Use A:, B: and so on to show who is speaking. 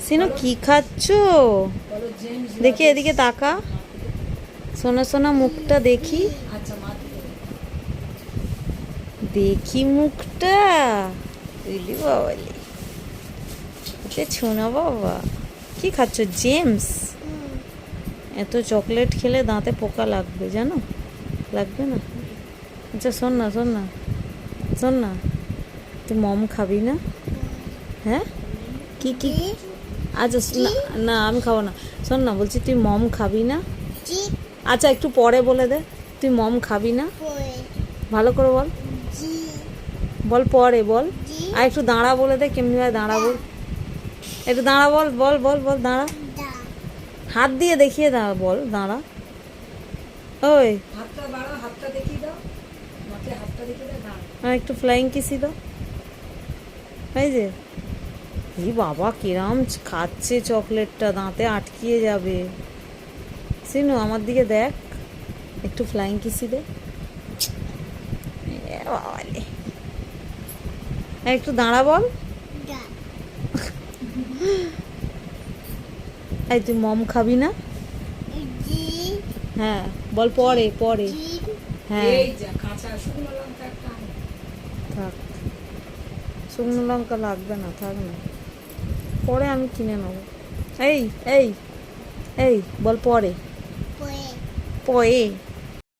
A: সিনু কি খাচ্ছ? দেখি এদিকে তাকা, সোনা সোনা মুখটা দেখি, দেখি মুখটা। বুঝলি বাবালি, ছোনা বাবা কি খাচ্ছ? জেমস? এত চকলেট খেলে দাঁতে পোকা লাগবে জানো, লাগবে না? আচ্ছা শোন না শোন না শোন না, তুই মম খাবি না? হ্যাঁ কি কি? আচ্ছা না আমি খাবো না। শোন না, বলছি তুই মম খাবি না? আচ্ছা একটু পরে বলে দে, তুই মম খাবি না? ভালো করে বল, বল পরে বল। আর একটু দাঁড়া বলে দে, কেমনি ভাবে দাঁড়া বল, একটু দাঁড়া বল, বল বল বল দাঁড়া, হাত দিয়ে দেখিয়ে দাঁড়া বল, দাঁড়া। ওই হাতটা দেখিয়ে দাও, আর একটু ফ্লাইং কিসি দাও। এই যে এই বাবা কিরাম খাচ্ছে চকলেটটা, দাঁতে আটকিয়ে যাবে। সিনু আমার দিকে দেখ, একটু ফ্লাইং কিসি দে। বাবালে, একটু দাঁড়া বল। এই তুই মম খাবি না? হ্যাঁ বল পরে পরে। হ্যাঁ থাক, শুকনো লঙ্কা লাগবে না, থাক না, পরে আমি কিনে নেবো। এই এই এই বল পরে, পরে